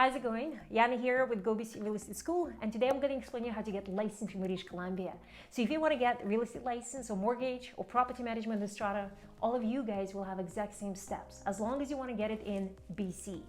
How's it going? Yana here with GOBC Real Estate School, and today I'm going to explain you how to get licensed in British Columbia. So if you want to get real estate license or mortgage or property management in Strata, all of you guys will have exact same steps as long as you want to get it in BC.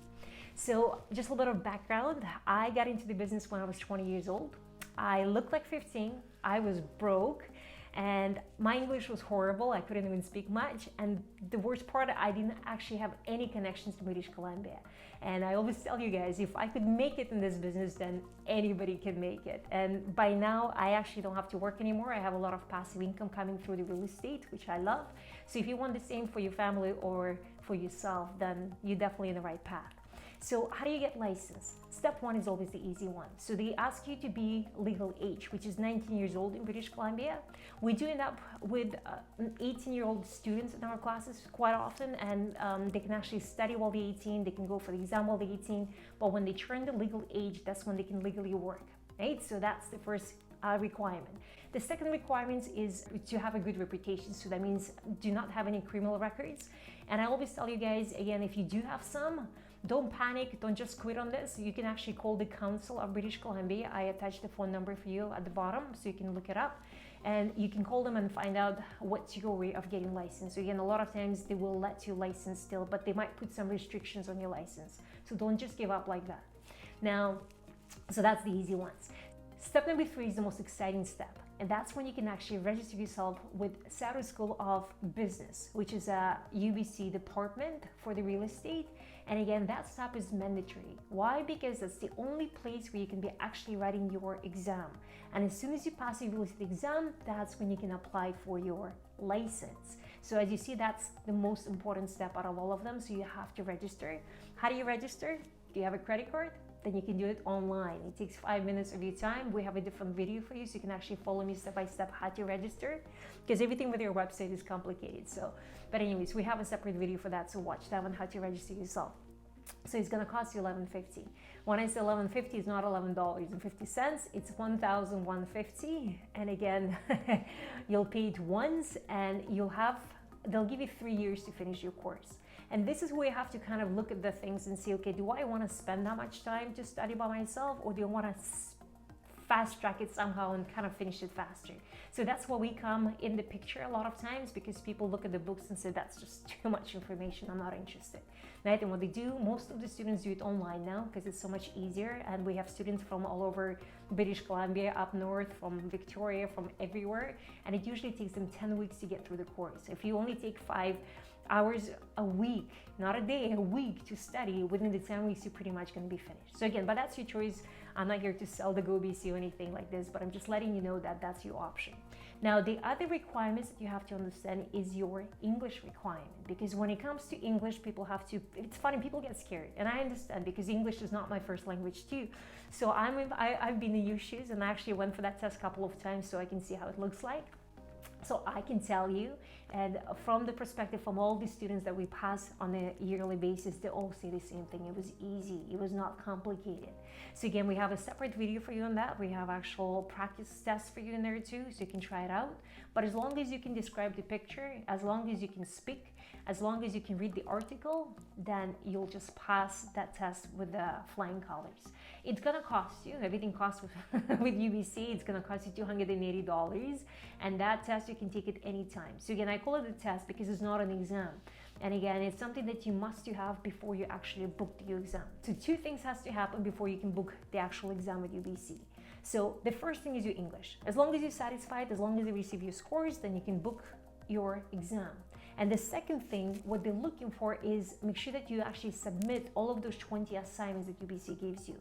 So just a little bit of background. I got into the business when I was 20 years old. I looked like 15. I was broke. And my English was horrible. I couldn't even speak much. And the worst part, I didn't actually have any connections to British Columbia. And I always tell you guys, if I could make it in this business, then anybody can make it. And by now, I actually don't have to work anymore. I have a lot of passive income coming through the real estate, which I love. So if you want the same for your family or for yourself, then you're definitely in the right path. So how do you get licensed? Step one is always the easy one. So they ask you to be legal age, which is 19 years old in British Columbia. We do end up with 18-year-old students in our classes quite often, and they can actually study while they're 18, they can go for the exam while they're 18, but when they turn the legal age, that's when they can legally work, right? So that's the first requirement. The second requirement is to have a good reputation. So that means do not have any criminal records. And I always tell you guys, again, if you do have some, don't panic, don't just quit on this. You can actually call the Council of British Columbia. I attached the phone number for you at the bottom so you can look it up. And you can call them and find out what's your way of getting licensed. So again, a lot of times they will let you license still, but they might put some restrictions on your license. So don't just give up like that. Now, so that's the easy ones. Step number 3 is the most exciting step, and that's when you can actually register yourself with Sauder School of Business, which is a UBC department for the real estate. And again, that step is mandatory. Why? Because it's the only place where you can be actually writing your exam. And as soon as you pass your real estate exam, that's when you can apply for your license. So as you see, that's the most important step out of all of them. So you have to register. How do you register? Do you have a credit card? Then you can do it online. It takes 5 minutes of your time. We have a different video for you so you can actually follow me step by step how to register, because everything with your website is complicated. But anyways, we have a separate video for that, so watch that one, how to register yourself. So it's gonna cost you $11.50. When I say $11.50, it's not $11.50, it's $1,150. And again, you'll pay it once and they'll give you 3 years to finish your course. And this is where you have to kind of look at the things and see, okay, do I want to spend that much time to study by myself, or do I want to fast track it somehow and kind of finish it faster? So that's where we come in the picture a lot of times, because people look at the books and say, that's just too much information, I'm not interested. Right? And what they do, most of the students do it online now because it's so much easier. And we have students from all over British Columbia, up north, from Victoria, from everywhere. And it usually takes them 10 weeks to get through the course. If you only take 5 hours a week, not a day, a week to study, within the 10 weeks, you're pretty much going to be finished. So again, but that's your choice. I'm not here to sell the GOBC or anything like this, but I'm just letting you know that that's your option. Now, the other requirements that you have to understand is your English requirement, because when it comes to English, people have to, it's funny, people get scared, and I understand, because English is not my first language too. So I've been in your shoes, and I actually went for that test a couple of times so I can see how it looks like. So I can tell you, and from the perspective from all the students that we pass on a yearly basis, they all say the same thing. It was easy, it was not complicated. So again, we have a separate video for you on that. We have actual practice tests for you in there too, so you can try it out. But as long as you can describe the picture, as long as you can speak, as long as you can read the article, then you'll just pass that test with the flying colors. It's gonna cost you, everything costs with UBC, it's gonna cost you $280, and that test you can take it anytime. So again, I call it a test because it's not an exam. And again, it's something that you must have before you actually book your exam. So 2 things has to happen before you can book the actual exam with UBC. So the first thing is your English. As long as you're satisfied, as long as you receive your scores, then you can book your exam. And the second thing, what they're looking for is make sure that you actually submit all of those 20 assignments that UBC gives you.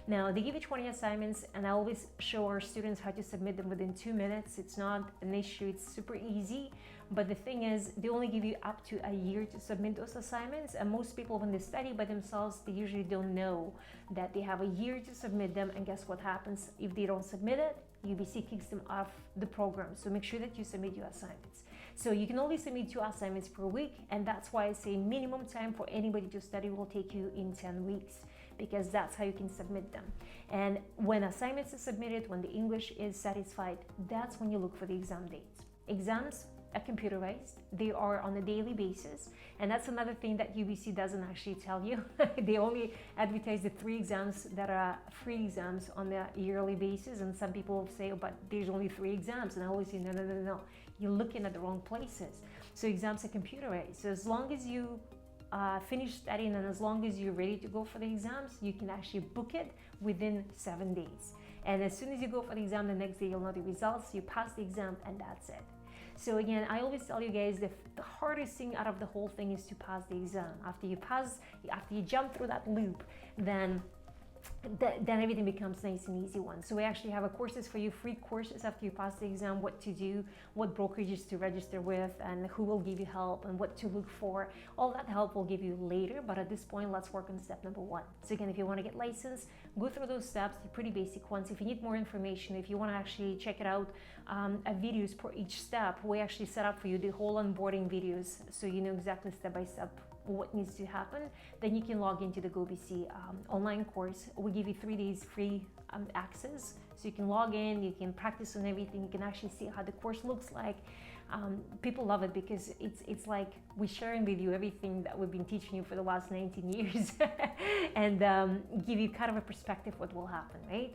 Now, they give you 20 assignments, and I always show our students how to submit them within 2 minutes. It's not an issue, it's super easy. But the thing is, they only give you up to a year to submit those assignments. And most people, when they study by themselves, they usually don't know that they have a year to submit them. And guess what happens? If they don't submit it, UBC kicks them off the program. So make sure that you submit your assignments. So you can only submit 2 assignments per week, and that's why I say minimum time for anybody to study will take you in 10 weeks, because that's how you can submit them. And when assignments are submitted, when the English is satisfied, that's when you look for the exam dates. Exams computerized. They are on a daily basis, and that's another thing that UBC doesn't actually tell you. They only advertise the 3 exams that are free exams on a yearly basis, and some people say, oh, but there's only 3 exams, and I always say, no. You're looking at the wrong places. So exams are computerized. So as long as you finish studying and as long as you're ready to go for the exams, you can actually book it within 7 days. And as soon as you go for the exam, the next day you'll know the results, you pass the exam, and that's it. So again, I always tell you guys that the hardest thing out of the whole thing is to pass the exam. After you jump through that loop, then everything becomes nice and easy one. So we actually have courses for you, free courses after you pass the exam, what to do, what brokerages to register with, and who will give you help and what to look for. All that help will give you later, but at this point, let's work on step number 1. So again, if you want to get licensed, go through those steps, the pretty basic ones. If you need more information, if you want to actually check it out, videos for each step, we actually set up for you the whole onboarding videos, so you know exactly step by step what needs to happen. Then you can log into the GOBC online course. We give you 3 days free access, so you can log in, you can practice on everything, you can actually see how the course looks like. People love it because it's like we're sharing with you everything that we've been teaching you for the last 19 years and give you kind of a perspective what will happen, right?